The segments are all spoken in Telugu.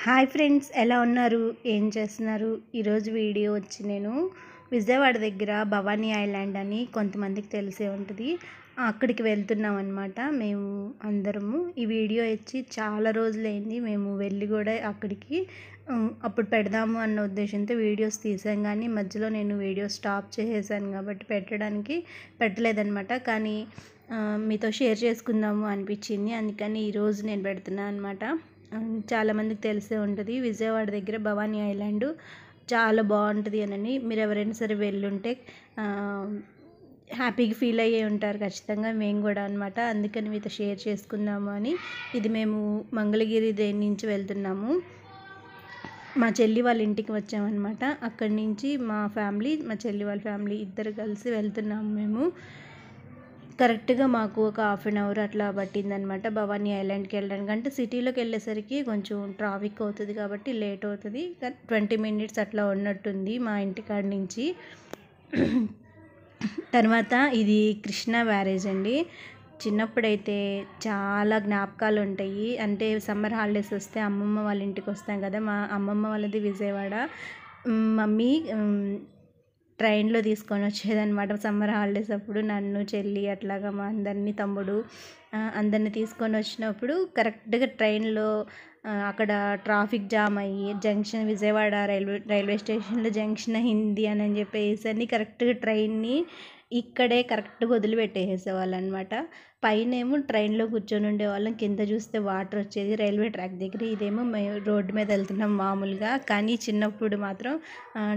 హాయ్ ఫ్రెండ్స్, ఎలా ఉన్నారు? ఏం చేస్తున్నారు? ఈరోజు వీడియో వచ్చి నేను విజయవాడ దగ్గర భవానీ ఐలాండ్ అని కొంతమందికి తెలిసే ఉంటుంది. అక్కడికి వెళ్తున్నాం అనమాట. మేము అందరము ఈ వీడియో వచ్చి చాలా రోజులైంది మేము వెళ్ళి కూడా అక్కడికి. అప్పుడు పెడదాము అన్న ఉద్దేశంతో వీడియోస్ తీసాం, కానీ మధ్యలో నేను వీడియో స్టాప్ చేసేసాను కాబట్టి పెట్టలేదన్నమాట. కానీ మీతో షేర్ చేసుకుందాము అనిపించింది, అందుకని ఈరోజు నేను పెడుతున్నాను అనమాట. చాలామందికి తెలిసే ఉంటుంది విజయవాడ దగ్గర భవానీ ఐలాండ్ చాలా బాగుంటుంది అని. మీరు ఎవరైనా సరే వెళ్ళుంటే హ్యాపీగా ఫీల్ అయ్యే ఉంటారు ఖచ్చితంగా, మేము కూడా అనమాట. అందుకని మీతో షేర్ చేసుకుందాము అని. ఇది మేము మంగళగిరి నుంచి వెళ్తున్నాము. మా చెల్లి వాళ్ళ ఇంటికి వచ్చామన్నమాట. అక్కడి నుంచి మా చెల్లి వాళ్ళ ఫ్యామిలీ ఇద్దరు కలిసి వెళ్తున్నాము మేము. కరెక్ట్గా మాకు ఒక హాఫ్ అన్ అవర్ అట్లా పట్టిందనమాట భవానీ ఐలాండ్కి వెళ్ళడానికి. అంటే సిటీలోకి వెళ్ళేసరికి కొంచెం ట్రాఫిక్ అవుతుంది కాబట్టి లేట్ అవుతుంది. 20 మినిట్స్ అట్లా ఉన్నట్టుంది మా ఇంటికాడ నుంచి. తర్వాత ఇది కృష్ణా బ్యారేజ్ అండి. చిన్నప్పుడైతే చాలా జ్ఞాపకాలు ఉంటాయి. అంటే సమ్మర్ హాలిడేస్ వస్తే అమ్మమ్మ వాళ్ళ ఇంటికి వస్తాం కదా. మా అమ్మమ్మ వాళ్ళది విజయవాడ. మమ్మీ ట్రైన్లో తీసుకొని వచ్చేదన్నమాట సమ్మర్ హాలిడేస్ అప్పుడు. నన్ను, చెల్లి, అట్లాగా మా అందరినీ, తమ్ముడు అందరినీ తీసుకొని వచ్చినప్పుడు కరెక్ట్గా ట్రైన్లో అక్కడ ట్రాఫిక్ జామ్ అయ్యి విజయవాడ రైల్వే స్టేషన్లో జంక్షన్ అయింది అని చెప్పేసి కరెక్ట్గా ట్రైన్ని ఇక్కడే కరెక్ట్గా వదిలిపెట్టేసేవాళ్ళు అనమాట. పైనేమో ట్రైన్లో కూర్చొని ఉండేవాళ్ళం, కింద చూస్తే వాటర్ వచ్చేది రైల్వే ట్రాక్ దగ్గర. ఇదేమో మేము రోడ్డు మీద వెళ్తున్నాం మామూలుగా. కానీ చిన్నప్పుడు మాత్రం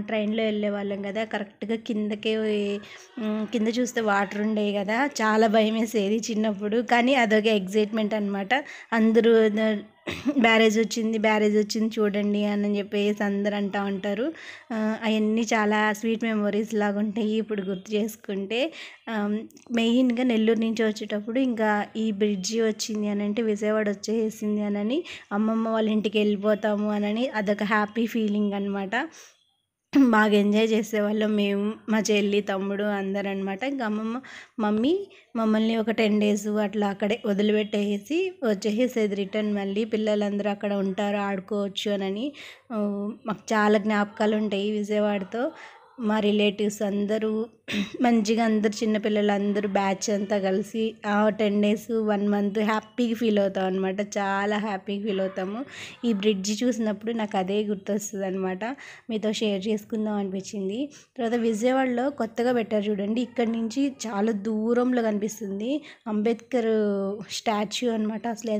ట్రైన్లో వెళ్ళేవాళ్ళం కదా, కరెక్ట్గా కింద చూస్తే వాటర్ ఉండేవి కదా, చాలా భయం వేసేది చిన్నప్పుడు. కానీ అదొక ఎగ్జైట్మెంట్ అనమాట. అందరూ బ్యారేజ్ వచ్చింది చూడండి అని చెప్పేసి అందరు అంటూ ఉంటారు. అవన్నీ చాలా స్వీట్ మెమొరీస్ లాగా ఉంటాయి ఇప్పుడు గుర్తు చేసుకుంటే. మెయిన్గా నెల్లూరు నుంచి వచ్చేటప్పుడు ఇంకా ఈ బ్రిడ్జి వచ్చింది అని అంటే విజయవాడ వచ్చేసింది అని అమ్మమ్మ వాళ్ళ ఇంటికి వెళ్ళిపోతాము అని అదొక హ్యాపీ ఫీలింగ్ అనమాట. బాగా ఎంజాయ్ చేసేవాళ్ళం మేము, మా చెల్లి, తమ్ముడు అందరు అనమాట. ఇంకా మమ్మీ మమ్మల్ని ఒక 10 days అట్లా అక్కడే వదిలిపెట్టేసి వచ్చేసేది రిటర్న్. మళ్ళీ పిల్లలందరూ అక్కడ ఉంటారు, ఆడుకోవచ్చు అని. మాకు చాలా జ్ఞాపకాలు ఉంటాయి విజయవాడతో. మా రిలేటివ్స్ అందరూ మంచిగా, అందరు చిన్నపిల్లలు అందరూ బ్యాచ్ అంతా కలిసి 10 days 1 month హ్యాపీగా ఫీల్ అవుతాం అనమాట. చాలా హ్యాపీగా ఫీల్ అవుతాము. ఈ బ్రిడ్జి చూసినప్పుడు నాకు అదే గుర్తొస్తుంది అనమాట. మీతో షేర్ చేసుకుందాం అనిపించింది. తర్వాత విజయవాడలో కొత్తగా పెట్టారు చూడండి, ఇక్కడి నుంచి చాలా దూరంలో కనిపిస్తుంది అంబేద్కర్ స్టాచ్యూ అనమాట. అసలు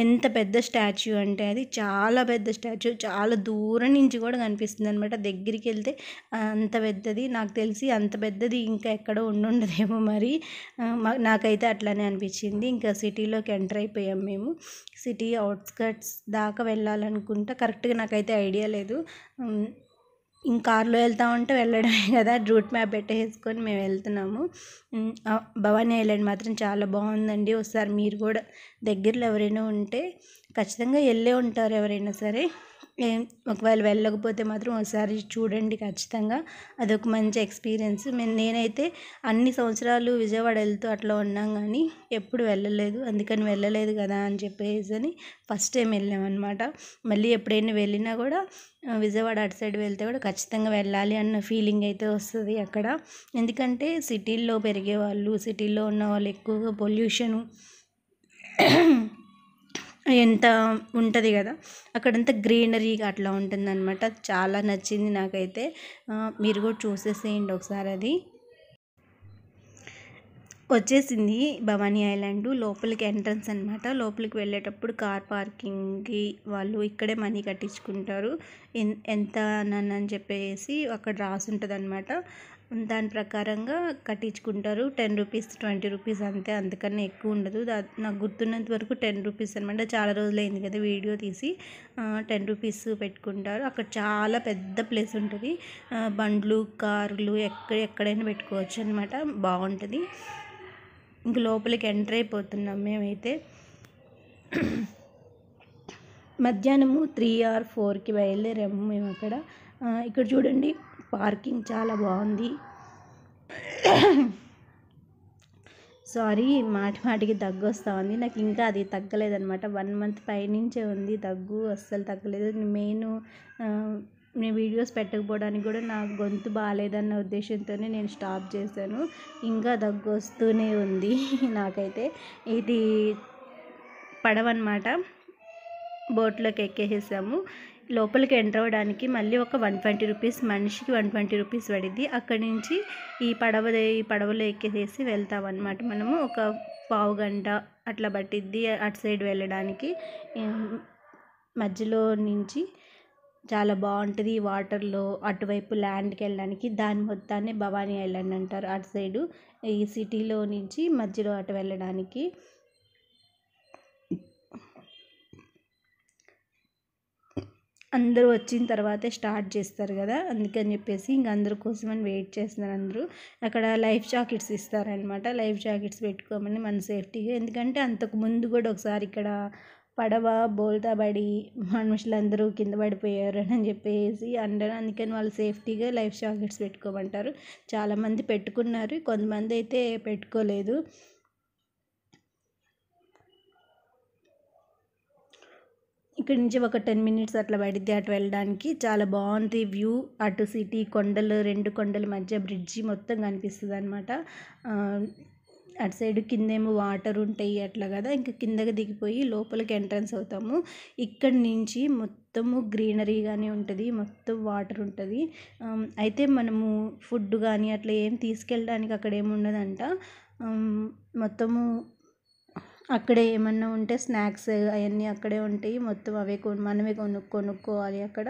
ఎంత పెద్ద స్టాచ్యూ అంటే అది చాలా పెద్ద స్టాచ్యూ, చాలా దూరం నుంచి కూడా కనిపిస్తుంది అనమాట. దగ్గరికి వెళ్తే అంత పెద్దది. నాకు తెలిసి అంత పెద్దది ఇంకా ఎక్కడో ఉండదేమో మరి. నాకైతే అట్లానే అనిపించింది. ఇంకా సిటీలోకి ఎంటర్ అయిపోయాం మేము. సిటీ అవుట్స్కట్స్ దాకా వెళ్ళాలనుకుంటా, కరెక్ట్గా నాకైతే ఐడియా లేదు. ఇంక కార్లో వెళ్తా ఉంటే వెళ్ళడమే కదా, రూట్ మ్యాప్ పెట్టేసుకొని మేము వెళ్తున్నాము. భవానీ ఐలాండ్ మాత్రం చాలా బాగుందండి. ఒకసారి మీరు కూడా దగ్గరలో ఎవరైనా ఉంటే ఖచ్చితంగా వెళ్ళే ఉంటారు ఎవరైనా సరే. ఒకవేళ వెళ్ళకపోతే మాత్రం ఒకసారి చూడండి ఖచ్చితంగా, అదొక మంచి ఎక్స్పీరియన్స్. నేనైతే అన్ని సంవత్సరాలు విజయవాడ వెళ్తూ అట్లా ఉన్నాం, కానీ ఎప్పుడు వెళ్ళలేదు. అందుకని వెళ్ళలేదు కదా అని చెప్పేసి ఫస్ట్ టైం వెళ్ళామన్నమాట. మళ్ళీ ఎప్పుడైనా వెళ్ళినా కూడా విజయవాడ అటు సైడ్ వెళ్తే కూడా ఖచ్చితంగా వెళ్ళాలి అన్న ఫీలింగ్ అయితే వస్తుంది అక్కడ. ఎందుకంటే సిటీల్లో పెరిగే వాళ్ళు, సిటీల్లో ఉన్న వాళ్ళు ఎక్కువగా పొల్యూషను ఎంత ఉంటుంది కదా, అక్కడంతా గ్రీనరీగా అట్లా ఉంటుందన్నమాట. చాలా నచ్చింది నాకైతే. మీరు కూడా చూసేసేయండి ఒకసారి. అది వచ్చేసింది భవానీ ఐలాండ్. లోపలికి ఎంట్రన్స్ అనమాట. లోపలికి వెళ్ళేటప్పుడు కార్ పార్కింగ్కి వాళ్ళు ఇక్కడే మనీ కట్టించుకుంటారు. ఎంత అని చెప్పేసి అక్కడ రాసి ఉంటుంది అనమాట. దాని ప్రకారంగా కట్టించుకుంటారు. 10 rupees 20 rupees అంతే, అంతకన్నా ఎక్కువ ఉండదు. నాకు గుర్తున్నంత వరకు 10 rupees అనమాట. చాలా రోజులైంది కదా వీడియో తీసి. 10 rupees పెట్టుకుంటారు. అక్కడ చాలా పెద్ద ప్లేస్ ఉంటుంది. బండ్లు, కార్లు ఎక్కడైనా పెట్టుకోవచ్చు అనమాట. బాగుంటుంది. ఇంక లోపలికి ఎంటర్ అయిపోతున్నాం మేమైతే. మధ్యాహ్నము 3 or 4కి బయలుదేరాము మేము అక్కడ. ఇక్కడ చూడండి, పార్కింగ్ చాలా బాగుంది. సారీ, మాటికి దగ్గు వస్తూ ఉంది. నాకు ఇంకా అది తగ్గలేదనమాట. 1 మంత్ పైనుంచే ఉంది దగ్గు, అస్సలు తగ్గలేదు. నేను వీడియోస్ పెట్టకపోవడానికి కూడా నా గొంతు బాగాలేదన్న ఉద్దేశంతోనే నేను స్టాప్ చేశాను. ఇంకా దగ్గు వస్తూనే ఉంది నాకైతే. ఇది పడవన్నమాట, బోట్లోకి ఎక్కేసాము. లోపలికి ఎంటర్ అవ్వడానికి మళ్ళీ ఒక 120 రూపీస్, మనిషికి 120 రూపీస్ పడింది. అక్కడి నుంచి ఈ పడవలో ఎక్కేసేసి వెళ్తామన్నమాట. మనము ఒక పావు గంట అట్లా పట్టిద్ది అటు సైడ్ వెళ్ళడానికి. మధ్యలో నుంచి చాలా బాగుంటుంది వాటర్లో. అటువైపు ల్యాండ్కి వెళ్ళడానికి దాని మొత్తాన్ని భవానీ ఐలాండ్ అంటారు. అటు సైడు ఈ సిటీలో నుంచి మధ్యలో అటు వెళ్ళడానికి. అందరూ వచ్చిన తర్వాతే స్టార్ట్ చేస్తారు కదా, అందుకని చెప్పేసి ఇంక అందరి కోసమని వెయిట్ చేస్తున్నారు అందరూ. అక్కడ లైఫ్ జాకెట్స్ ఇస్తారనమాట. లైఫ్ జాకెట్స్ పెట్టుకోమని మన సేఫ్టీగా. ఎందుకంటే అంతకు ముందు కూడా ఒకసారి ఇక్కడ పడవ బోల్తా పడి మనుషులందరూ కింద పడిపోయారు అని చెప్పేసి అంటారు. అందుకని వాళ్ళు సేఫ్టీగా లైఫ్ జాకెట్స్ పెట్టుకోమంటారు. చాలామంది పెట్టుకున్నారు, కొంతమంది అయితే పెట్టుకోలేదు. ఇక్కడ నుంచి ఒక 10 మినిట్స్ అట్లా పడిద్ది అటు వెళ్ళడానికి. చాలా బాగుంది వ్యూ. అటు సిటీ, కొండలు, 2 కొండల మధ్య బ్రిడ్జి మొత్తం కనిపిస్తుంది అనమాట. అటు సైడ్ కిందేమో వాటర్ ఉంటాయి అట్లా కదా. ఇంకా కిందకి దిగిపోయి లోపలికి ఎంట్రన్స్ అవుతాము. ఇక్కడి నుంచి మొత్తము గ్రీనరీగానే ఉంటుంది, మొత్తం వాటర్ ఉంటుంది. అయితే మనము ఫుడ్ కానీ అట్లా ఏం తీసుకెళ్ళడానికి అక్కడ ఏమి ఉండదంట. మొత్తము అక్కడే ఏమన్నా ఉంటే స్నాక్స్ అవన్నీ అక్కడే ఉంటాయి. మొత్తం అవే మనమే కొనుక్కోవాలి అక్కడ.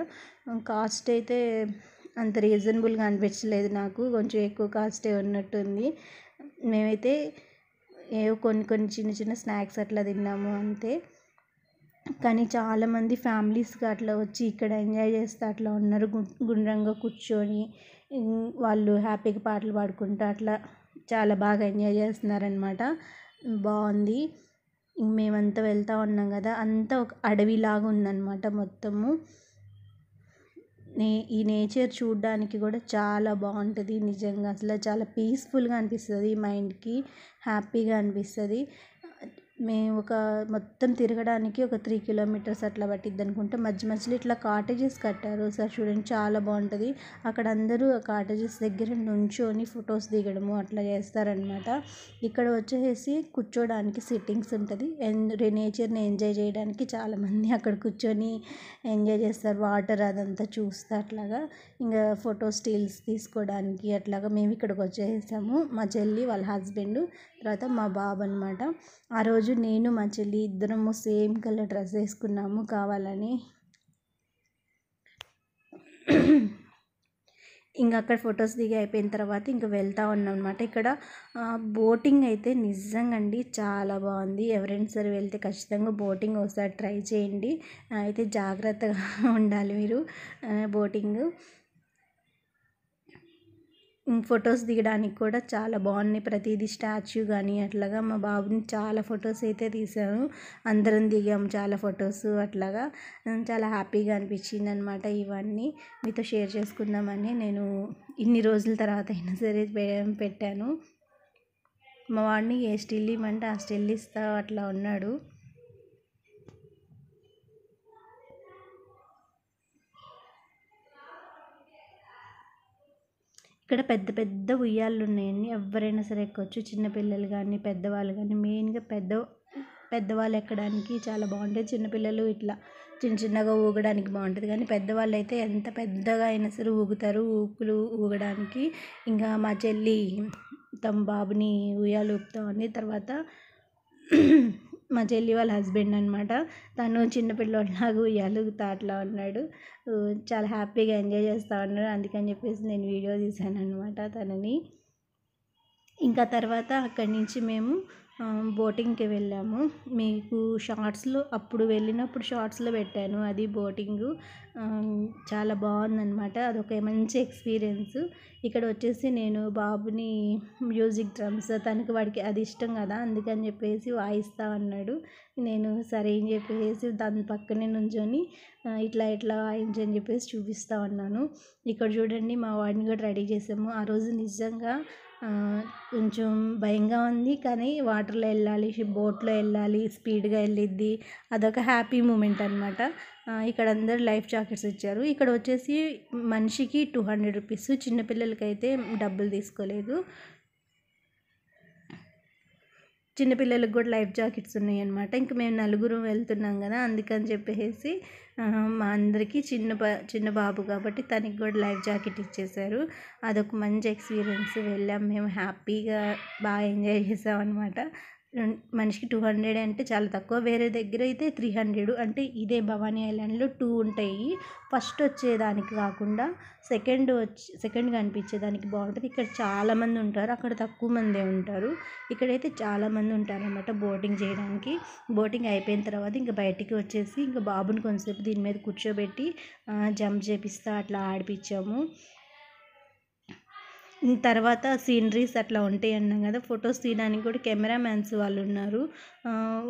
కాస్ట్ అయితే అంత రీజనబుల్గా అనిపించలేదు నాకు, కొంచెం ఎక్కువ కాస్టే ఉన్నట్టుంది. మేమైతే ఏవో కొన్ని చిన్న స్నాక్స్ అట్లా తిన్నాము అంతే. కానీ చాలామంది ఫ్యామిలీస్గా అట్లా వచ్చి ఇక్కడ ఎంజాయ్ చేస్తూ అట్లా ఉన్నారు. గుండ్రంగా కూర్చొని వాళ్ళు హ్యాపీగా పాటలు పాడుకుంటూ అట్లా చాలా బాగా ఎంజాయ్ చేస్తున్నారనమాట. బాగుంది. మేమంతా వెళ్తూ ఉన్నాం కదా, అంతా ఒక అడవిలాగా ఉందన్నమాట మొత్తము. ఈ నేచర్ చూడడానికి కూడా చాలా బాగుంటుంది నిజంగా. అసలు చాలా పీస్ఫుల్గా అనిపిస్తుంది, మైండ్కి హ్యాపీగా అనిపిస్తుంది. మేము మొత్తం తిరగడానికి ఒక 3 కిలోమీటర్స్ అట్లా పట్టిద్ది అనుకుంటా. మధ్యలో ఇట్లా కాటేజెస్ కట్టారు సార్, చూడండి చాలా బాగుంటుంది. అక్కడ అందరూ ఆ కాటేజెస్ దగ్గర నుంచొని ఫొటోస్ దిగడము అట్లా చేస్తారనమాట. ఇక్కడ వచ్చేసి కూర్చోడానికి సిట్టింగ్స్ ఉంటుంది. నేచర్ని ఎంజాయ్ చేయడానికి చాలామంది అక్కడ కూర్చొని ఎంజాయ్ చేస్తారు. వాటర్ అదంతా చూస్తే అట్లాగా. ఇంకా స్టిల్స్ తీసుకోవడానికి అట్లాగా మేము ఇక్కడికి వచ్చేసాము. మా చెల్లి, వాళ్ళ హస్బెండ్, తర్వాత మా బాబు అనమాట. ఆ రోజు నేను మా చెల్లి ఇద్దరము సేమ్ కలర్ డ్రెస్ వేసుకున్నాము కావాలని. ఇంకా అక్కడ ఫొటోస్ దిగి అయిపోయిన తర్వాత ఇంకా వెళ్తూ ఉన్నాం అనమాట. ఇక్కడ బోటింగ్ అయితే నిజంగా అండి చాలా బాగుంది. ఎవరైనా సరే వెళ్తే ఖచ్చితంగా బోటింగ్ ఒకసారి ట్రై చేయండి. అయితే జాగ్రత్తగా ఉండాలి మీరు బోటింగ్. ఫొటోస్ దిగడానికి కూడా చాలా బాగున్నాయి. ప్రతిదీ స్టాచ్యూ కానీ అట్లాగా. మా బాబుని చాలా ఫొటోస్ అయితే తీసాను, అందరం దిగాము చాలా ఫొటోస్ అట్లాగా. చాలా హ్యాపీగా అనిపించింది అనమాట. ఇవన్నీ మీతో షేర్ చేసుకుందామని నేను ఇన్ని రోజుల తర్వాత అయినా సరే పెట్టాను. మా వాడిని ఏ స్టిల్ ఇవ్వమంటే ఆ స్టిల్ ఇస్తా అట్లా ఉన్నాడు. ఇక్కడ పెద్ద ఉయ్యాలు ఉన్నాయండి, ఎవరైనా సరే ఎక్కొచ్చు. చిన్నపిల్లలు కానీ పెద్దవాళ్ళు కానీ. మెయిన్గా పెద్దవాళ్ళు ఎక్కడానికి చాలా బాగుంటుంది. చిన్నపిల్లలు ఇట్లా చిన్నగా ఊగడానికి బాగుంటుంది. కానీ పెద్దవాళ్ళు అయితే ఎంత పెద్దగా అయినా సరే ఊగుతారు, ఊగడానికి. ఇంకా మా చెల్లి తమ బాబుని ఉయ్యాలు ఊపుతామని. తర్వాత మా చెల్లి వాళ్ళ హస్బెండ్ అనమాట, తను చిన్నపిల్లలాగా ఉయ్యాలు ఊగుతా అట్లా ఉన్నాడు. చాలా హ్యాపీగా ఎంజాయ్ చేస్తూ ఉన్నాడు. అందుకని చెప్పేసి నేను వీడియో తీశాను అనమాట తనని. ఇంకా తర్వాత అక్కడి నుంచి మేము బోటింగ్కి వెళ్ళాము. మీకు అప్పుడు వెళ్ళినప్పుడు షార్ట్స్లో పెట్టాను అది బోటింగు. చాలా బాగుందన్నమాట. అదొక మంచి ఎక్స్పీరియన్స్. ఇక్కడ వచ్చేసి నేను బాబుని మ్యూజిక్ డ్రమ్స్, వాడికి అది ఇష్టం కదా, అందుకని చెప్పేసి వాయిస్తా అన్నాడు. నేను సరే అని చెప్పేసి దాని పక్కనే నుంచొని ఇట్లా వాయించని చెప్పేసి చూపిస్తూ ఉన్నాను. ఇక్కడ చూడండి మా వాడిని కూడా రెడీ చేసాము. ఆ రోజు నిజంగా కొంచెం భయంగా ఉంది, కానీ వాటర్లో వెళ్ళాలి, బోట్లో వెళ్ళాలి, స్పీడ్గా వెళ్ళిద్ది, అదొక హ్యాపీ మూమెంట్ అనమాట. ఇక్కడ అందరూ లైఫ్ జాకెట్స్ ఇచ్చారు. ఇక్కడ వచ్చేసి మనిషికి 200 రూపీస్, చిన్నపిల్లలకైతే డబ్బులు తీసుకోలేదు. చిన్నపిల్లలకు కూడా లైఫ్ జాకెట్స్ ఉన్నాయి అనమాట. ఇంక మేము నలుగురు వెళ్తున్నాం కదా, అందుకని చెప్పేసి మా అందరికీ చిన్న బాబు కాబట్టి తనకి కూడా లైఫ్ జాకెట్ ఇచ్చేసారు. అదొక మంచి ఎక్స్పీరియన్స్. వెళ్ళాం మేము హ్యాపీగా, బాగా ఎంజాయ్ చేసాం అనమాట. మనిషికి 200 అంటే చాలా తక్కువ. వేరే దగ్గర అయితే 300. అంటే ఇదే భవానీ ఐలాండ్లో 2 ఉంటాయి. ఫస్ట్ వచ్చేదానికి కాకుండా సెకండ్ కనిపించేదానికి బాగుంటుంది. ఇక్కడ చాలామంది ఉంటారు, అక్కడ తక్కువ మందే ఉంటారు. ఇక్కడైతే చాలామంది ఉంటారన్నమాట బోటింగ్ చేయడానికి. బోటింగ్ అయిపోయిన తర్వాత ఇంకా బయటికి వచ్చేసి ఇంకా బాబుని కొంతసేపు దీని మీద కూర్చోబెట్టి జంప్ చేపిస్తా అట్లా ఆడిపించాము. తర్వాత సీనరీస్ అట్లా ఉంటాయి అన్నాం కదా, ఫొటోస్ తీయడానికి కూడా కెమెరామ్యాన్స్ వాళ్ళు ఉన్నారు.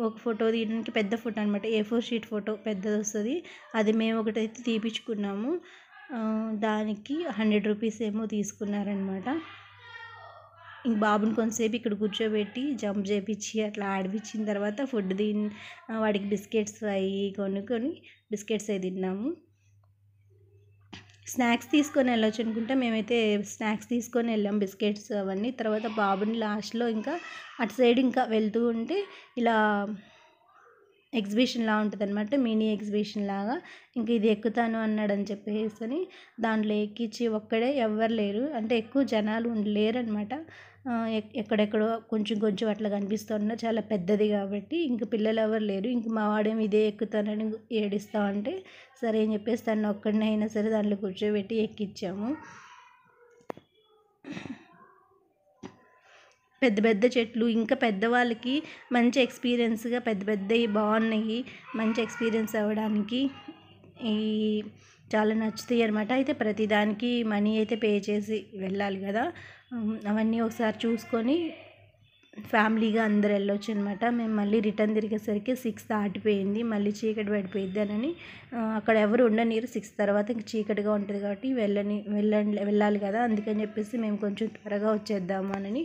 ఒక ఫోటో తీయడానికి పెద్ద ఫోటో అనమాట, A4 షీట్ ఫోటో పెద్దది వస్తుంది. అది మేము ఒకటైతే తీపించుకున్నాము. దానికి 100 రూపీస్ ఏమో తీసుకున్నారనమాట. ఇంక బాబుని కొంతసేపు ఇక్కడ కూర్చోబెట్టి జంప్ చేపించి అట్లా ఆడిపించిన తర్వాత వాడికి బిస్కెట్స్ అవి కొనుక్కొని బిస్కెట్స్ అవి తిన్నాము. స్నాక్స్ తీసుకొని వెళ్ళొచ్చు అనుకుంటే మేమైతే స్నాక్స్ తీసుకొని వెళ్ళాం, బిస్కెట్స్ అవన్నీ. తర్వాత బాబుని లాస్ట్లో ఇంకా అటు సైడ్ ఇంకా వెళ్తూ ఉంటే ఇలా ఎగ్జిబిషన్లా ఉంటుంది అనమాట, మినీ ఎగ్జిబిషన్ లాగా. ఇంక ఇది ఎక్కుతాను అన్నాడని చెప్పేసి దాంట్లో ఎక్కించి ఒక్కడే, ఎవ్వరు లేరు, అంటే ఎక్కువ జనాలు లేరనమాట. ఎక్కడెక్కడో కొంచెం అట్లా కనిపిస్తున్నా, చాలా పెద్దది కాబట్టి ఇంక పిల్లలు ఎవరు లేరు. ఇంక మా వాడేమో ఇదే ఎక్కుతానని ఏడుస్తా ఉంటే సరే అని చెప్పేసి తను ఒక్కడినే అయినా సరే దాంట్లో కూర్చోబెట్టి ఎక్కించాము. పెద్ద చెట్లు, ఇంకా పెద్దవాళ్ళకి మంచి ఎక్స్పీరియన్స్గా పెద్దవి బాగున్నాయి, మంచి ఎక్స్పీరియన్స్ అవ్వడానికి ఈ చాలా నచ్చుతాయి అనమాట. అయితే ప్రతిదానికి మనీ అయితే పే చేసి వెళ్ళాలి కదా, అవన్నీ ఒకసారి చూసుకొని ఫ్యామిలీగా అందరు వెళ్ళొచ్చు అనమాట. మేము మళ్ళీ రిటర్న్ తిరిగేసరికి 6 దాటిపోయింది, మళ్ళీ చీకటి పడిపోయిద్ది అని అక్కడ ఎవరు ఉండనీరు. 6 తర్వాత ఇంక చీకటిగా ఉంటుంది కాబట్టి వెళ్ళాలి కదా, అందుకని చెప్పేసి మేము కొంచెం త్వరగా వచ్చేద్దాము అని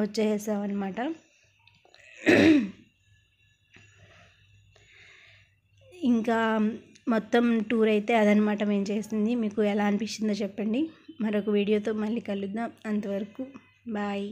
వచ్చేసామన్నమాట. ఇంకా మొత్తం టూర్ అయితే అదనమాట మేము చేసింది. మీకు ఎలా అనిపించిందో చెప్పండి. మరొక వీడియోతో మళ్ళీ కలుద్దాం. అంతవరకు బాయ్.